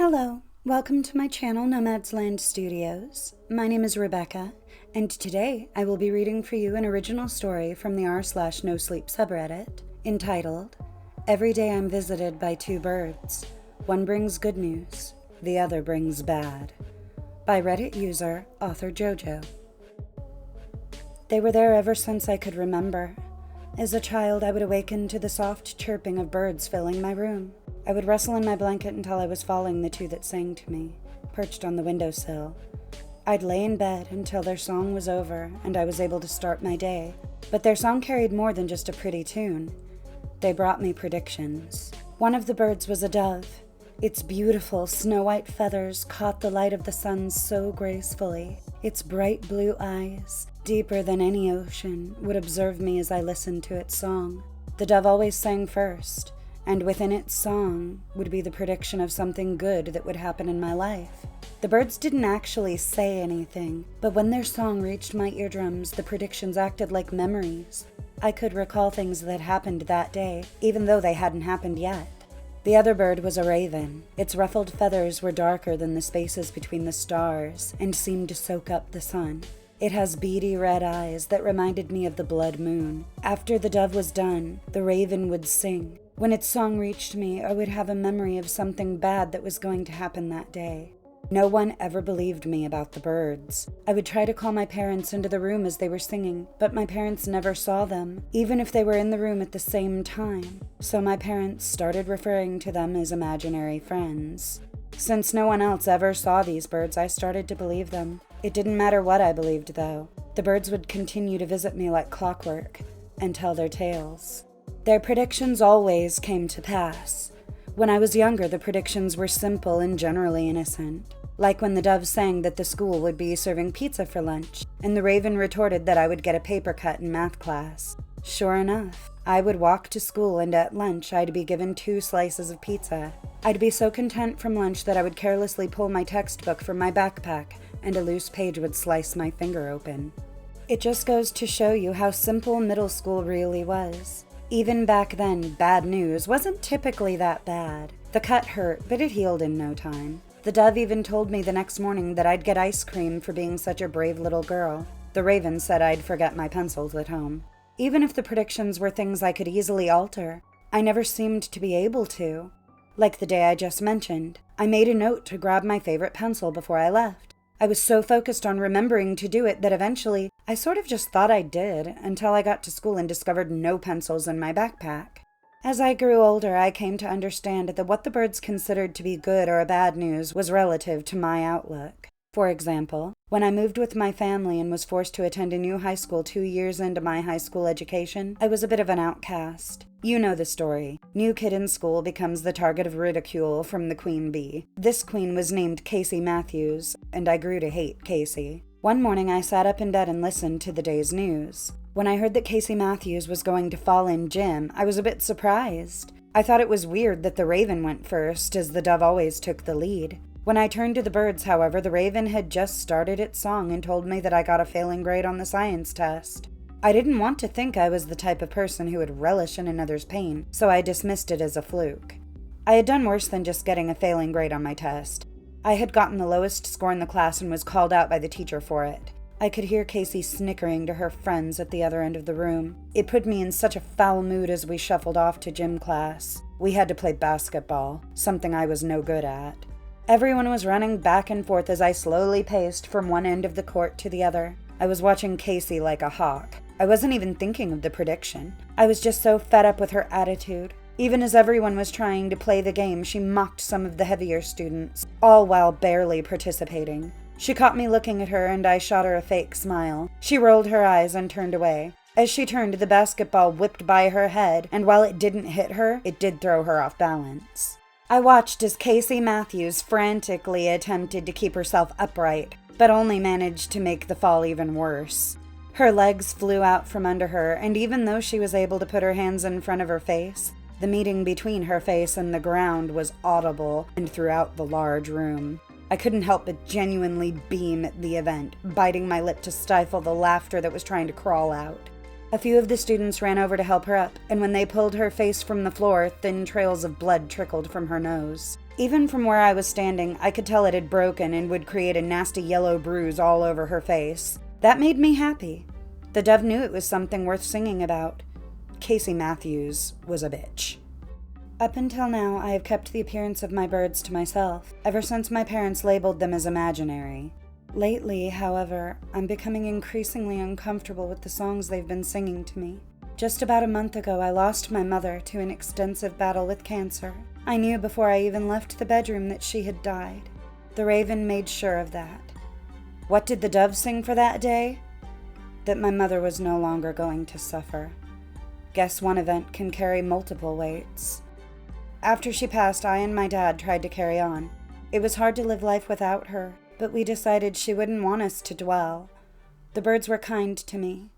Hello, welcome to my channel Nomad's Land Studios. My name is Rebecca, and today I will be reading for you an original story from the r/nosleep subreddit entitled, Every Day I'm Visited by Two Birds. One brings good news, the other brings bad. By Reddit user, author Jojo. They were there ever since I could remember. As a child, I would awaken to the soft chirping of birds filling my room. I would rustle in my blanket until I was following the two that sang to me, perched on the windowsill. I'd lay in bed until their song was over and I was able to start my day. But their song carried more than just a pretty tune. They brought me predictions. One of the birds was a dove. Its beautiful snow-white feathers caught the light of the sun so gracefully. Its bright blue eyes, deeper than any ocean, would observe me as I listened to its song. The dove always sang first, and within its song would be the prediction of something good that would happen in my life. The birds didn't actually say anything, but when their song reached my eardrums, the predictions acted like memories. I could recall things that happened that day, even though they hadn't happened yet. The other bird was a raven. Its ruffled feathers were darker than the spaces between the stars and seemed to soak up the sun. It has beady red eyes that reminded me of the blood moon. After the dove was done, the raven would sing. When its song reached me, I would have a memory of something bad that was going to happen that day. No one ever believed me about the birds. I would try to call my parents into the room as they were singing, but my parents never saw them, even if they were in the room at the same time. So my parents started referring to them as imaginary friends. Since no one else ever saw these birds, I started to believe them. It didn't matter what I believed, though. The birds would continue to visit me like clockwork and tell their tales. Their predictions always came to pass. When I was younger, the predictions were simple and generally innocent. Like when the dove sang that the school would be serving pizza for lunch, and the raven retorted that I would get a paper cut in math class. Sure enough, I would walk to school and at lunch I'd be given 2 slices of pizza. I'd be so content from lunch that I would carelessly pull my textbook from my backpack and a loose page would slice my finger open. It just goes to show you how simple middle school really was. Even back then, bad news wasn't typically that bad. The cut hurt, but it healed in no time. The dove even told me the next morning that I'd get ice cream for being such a brave little girl. The raven said I'd forget my pencils at home. Even if the predictions were things I could easily alter, I never seemed to be able to. Like the day I just mentioned, I made a note to grab my favorite pencil before I left. I was so focused on remembering to do it that eventually I sort of just thought I did until I got to school and discovered no pencils in my backpack. As I grew older, I came to understand that what the birds considered to be good or bad news was relative to my outlook. For example, when I moved with my family and was forced to attend a new high school 2 years into my high school education, I was a bit of an outcast. You know the story. New kid in school becomes the target of ridicule from the queen bee. This queen was named Casey Matthews, and I grew to hate Casey. One morning I sat up in bed and listened to the day's news. When I heard that Casey Matthews was going to fall in gym, I was a bit surprised. I thought it was weird that the raven went first, as the dove always took the lead. When I turned to the birds, however, the raven had just started its song and told me that I got a failing grade on the science test. I didn't want to think I was the type of person who would relish in another's pain, so I dismissed it as a fluke. I had done worse than just getting a failing grade on my test. I had gotten the lowest score in the class and was called out by the teacher for it. I could hear Casey snickering to her friends at the other end of the room. It put me in such a foul mood as we shuffled off to gym class. We had to play basketball, something I was no good at. Everyone was running back and forth as I slowly paced from one end of the court to the other. I was watching Casey like a hawk. I wasn't even thinking of the prediction. I was just so fed up with her attitude. Even as everyone was trying to play the game, she mocked some of the heavier students, all while barely participating. She caught me looking at her and I shot her a fake smile. She rolled her eyes and turned away. As she turned, the basketball whipped by her head, and while it didn't hit her, it did throw her off balance. I watched as Casey Matthews frantically attempted to keep herself upright, but only managed to make the fall even worse. Her legs flew out from under her, and even though she was able to put her hands in front of her face, the meeting between her face and the ground was audible and throughout the large room. I couldn't help but genuinely beam at the event, biting my lip to stifle the laughter that was trying to crawl out. A few of the students ran over to help her up, and when they pulled her face from the floor, thin trails of blood trickled from her nose. Even from where I was standing, I could tell it had broken and would create a nasty yellow bruise all over her face. That made me happy. The dove knew it was something worth singing about. Casey Matthews was a bitch. Up until now, I have kept the appearance of my birds to myself, ever since my parents labeled them as imaginary. Lately, however, I'm becoming increasingly uncomfortable with the songs they've been singing to me. Just about a month ago, I lost my mother to an extensive battle with cancer. I knew before I even left the bedroom that she had died. The raven made sure of that. What did the dove sing for that day? That my mother was no longer going to suffer. Guess one event can carry multiple weights. After she passed, I and my dad tried to carry on. It was hard to live life without her, but we decided she wouldn't want us to dwell. The birds were kind to me.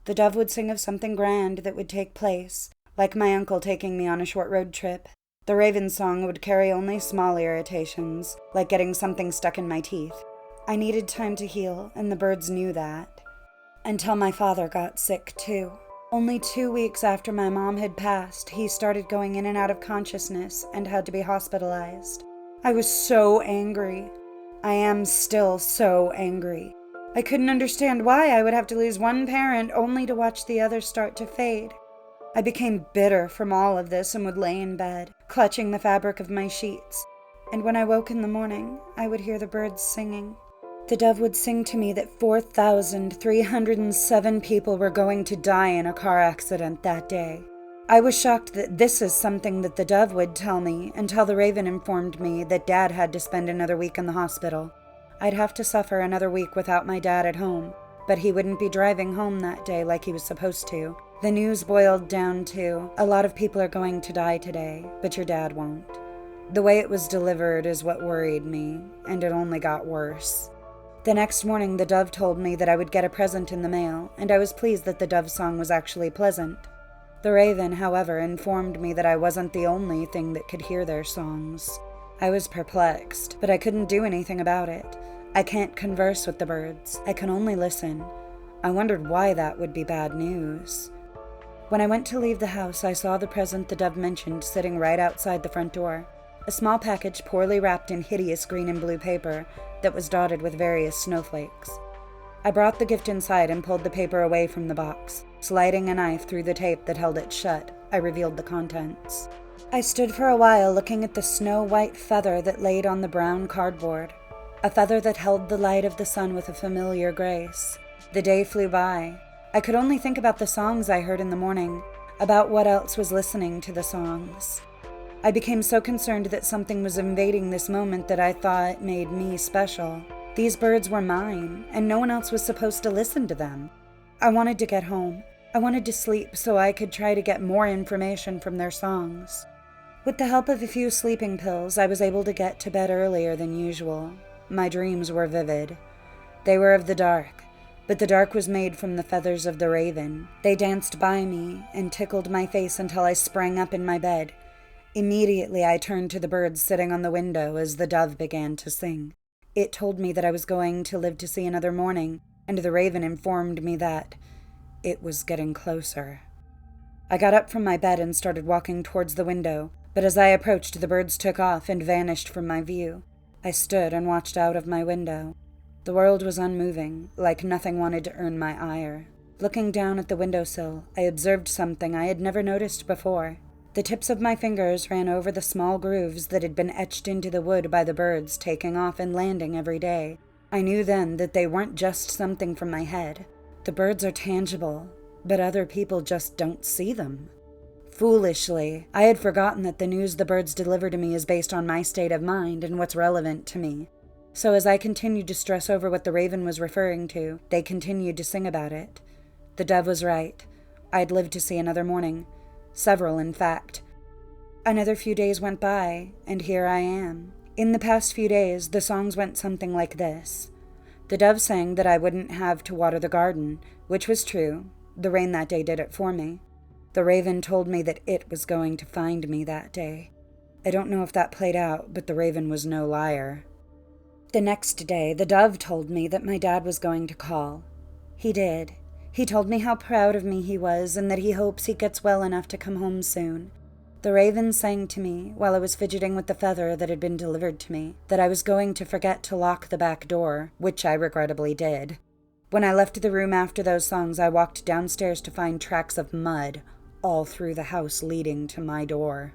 The dove would sing of something grand that would take place, like my uncle taking me on a short road trip. The raven song would carry only small irritations, like getting something stuck in my teeth. I needed time to heal, and the birds knew that. Until my father got sick, too. Only 2 weeks after my mom had passed, he started going in and out of consciousness and had to be hospitalized. I was so angry. I am still so angry. I couldn't understand why I would have to lose one parent only to watch the other start to fade. I became bitter from all of this and would lay in bed, clutching the fabric of my sheets. And when I woke in the morning, I would hear the birds singing. The dove would sing to me that 4,307 people were going to die in a car accident that day. I was shocked that this is something that the dove would tell me until the raven informed me that Dad had to spend another week in the hospital. I'd have to suffer another week without my dad at home, but he wouldn't be driving home that day like he was supposed to. The news boiled down to, a lot of people are going to die today, but your dad won't. The way it was delivered is what worried me, and it only got worse. The next morning, the dove told me that I would get a present in the mail, and I was pleased that the dove song was actually pleasant. The raven, however, informed me that I wasn't the only thing that could hear their songs. I was perplexed, but I couldn't do anything about it. I can't converse with the birds. I can only listen. I wondered why that would be bad news. When I went to leave the house, I saw the present the dove mentioned sitting right outside the front door. A small package poorly wrapped in hideous green and blue paper that was dotted with various snowflakes. I brought the gift inside and pulled the paper away from the box. Sliding a knife through the tape that held it shut, I revealed the contents. I stood for a while looking at the snow-white feather that laid on the brown cardboard, a feather that held the light of the sun with a familiar grace. The day flew by. I could only think about the songs I heard in the morning, about what else was listening to the songs. I became so concerned that something was invading this moment that I thought it made me special. These birds were mine, and no one else was supposed to listen to them. I wanted to get home. I wanted to sleep so I could try to get more information from their songs. With the help of a few sleeping pills, I was able to get to bed earlier than usual. My dreams were vivid. They were of the dark, but the dark was made from the feathers of the raven. They danced by me and tickled my face until I sprang up in my bed. Immediately, I turned to the birds sitting on the window as the dove began to sing. It told me that I was going to live to see another morning, and the raven informed me that it was getting closer. I got up from my bed and started walking towards the window, but as I approached, the birds took off and vanished from my view. I stood and watched out of my window. The world was unmoving, like nothing wanted to earn my ire. Looking down at the windowsill, I observed something I had never noticed before. The tips of my fingers ran over the small grooves that had been etched into the wood by the birds taking off and landing every day. I knew then that they weren't just something from my head. The birds are tangible, but other people just don't see them. Foolishly, I had forgotten that the news the birds deliver to me is based on my state of mind and what's relevant to me. So as I continued to stress over what the raven was referring to, they continued to sing about it. The dove was right. I'd lived to see another morning. Several, in fact. Another few days went by, and here I am. In the past few days, the songs went something like this. The dove sang that I wouldn't have to water the garden, which was true. The rain that day did it for me. The raven told me that it was going to find me that day. I don't know if that played out, but the raven was no liar. The next day, the dove told me that my dad was going to call. He did. He told me how proud of me he was and that he hopes he gets well enough to come home soon. The raven sang to me while I was fidgeting with the feather that had been delivered to me that I was going to forget to lock the back door, which I regrettably did. When I left the room after those songs, I walked downstairs to find tracks of mud all through the house leading to my door.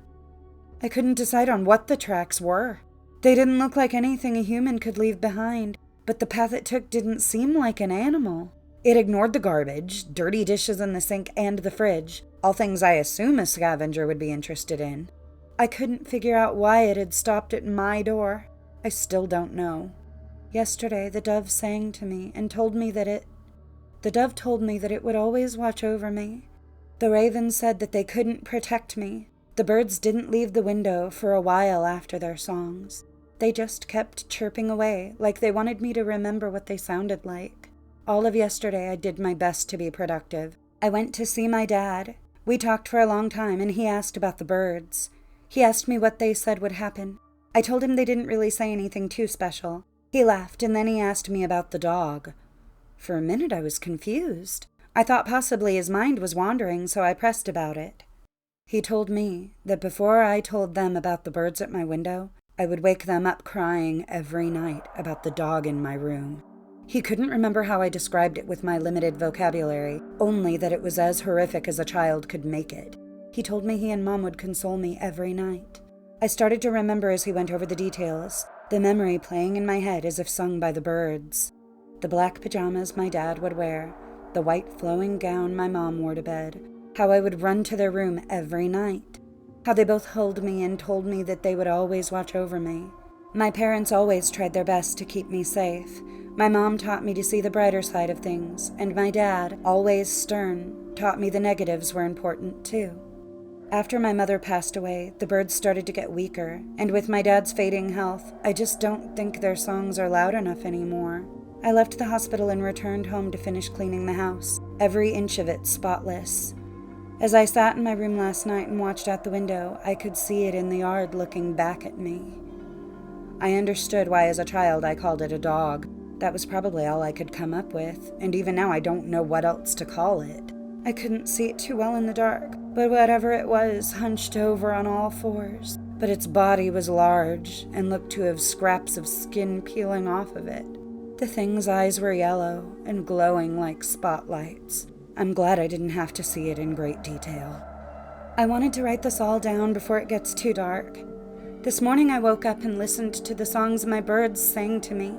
I couldn't decide on what the tracks were. They didn't look like anything a human could leave behind, but the path it took didn't seem like an animal. It ignored the garbage, dirty dishes in the sink, and the fridge, all things I assume a scavenger would be interested in. I couldn't figure out why it had stopped at my door. I still don't know. Yesterday, the dove sang to me and told me that it would always watch over me. The raven said that they couldn't protect me. The birds didn't leave the window for a while after their songs. They just kept chirping away, like they wanted me to remember what they sounded like. All of yesterday, I did my best to be productive. I went to see my dad. We talked for a long time, and he asked about the birds. He asked me what they said would happen. I told him they didn't really say anything too special. He laughed, and then he asked me about the dog. For a minute, I was confused. I thought possibly his mind was wandering, so I pressed about it. He told me that before I told them about the birds at my window, I would wake them up crying every night about the dog in my room. He couldn't remember how I described it with my limited vocabulary, only that it was as horrific as a child could make it. He told me he and Mom would console me every night. I started to remember as he went over the details, the memory playing in my head as if sung by the birds. The black pajamas my dad would wear, the white flowing gown my mom wore to bed, how I would run to their room every night, how they both held me and told me that they would always watch over me. My parents always tried their best to keep me safe. My mom taught me to see the brighter side of things, and my dad, always stern, taught me the negatives were important too. After my mother passed away, the birds started to get weaker, and with my dad's fading health, I just don't think their songs are loud enough anymore. I left the hospital and returned home to finish cleaning the house, every inch of it spotless. As I sat in my room last night and watched out the window, I could see it in the yard looking back at me. I understood why as a child I called it a dog. That was probably all I could come up with, and even now I don't know what else to call it. I couldn't see it too well in the dark, but whatever it was hunched over on all fours. But its body was large and looked to have scraps of skin peeling off of it. The thing's eyes were yellow and glowing like spotlights. I'm glad I didn't have to see it in great detail. I wanted to write this all down before it gets too dark. This morning I woke up and listened to the songs my birds sang to me.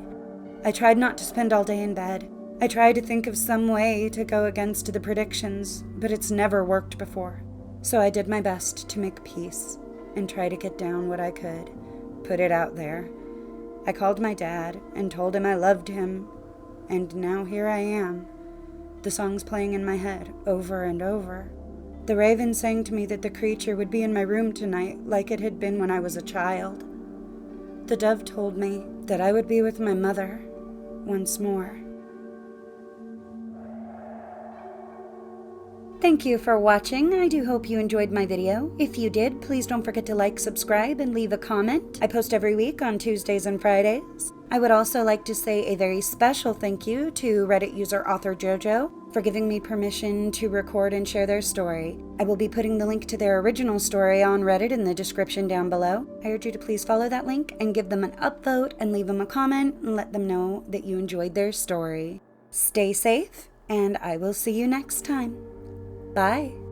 I tried not to spend all day in bed. I tried to think of some way to go against the predictions, but it's never worked before. So I did my best to make peace and try to get down what I could, put it out there. I called my dad and told him I loved him, and now here I am. The songs playing in my head over and over. The raven sang to me that the creature would be in my room tonight like it had been when I was a child. The dove told me that I would be with my mother once more. Thank you for watching. I do hope you enjoyed my video. If you did, please don't forget to like, subscribe, and leave a comment. I post every week on Tuesdays and Fridays. I would also like to say a very special thank you to Reddit user author Jojo for giving me permission to record and share their story. I will be putting the link to their original story on Reddit in the description down below. I urge you to please follow that link and give them an upvote and leave them a comment and let them know that you enjoyed their story. Stay safe, and I will see you next time. Bye.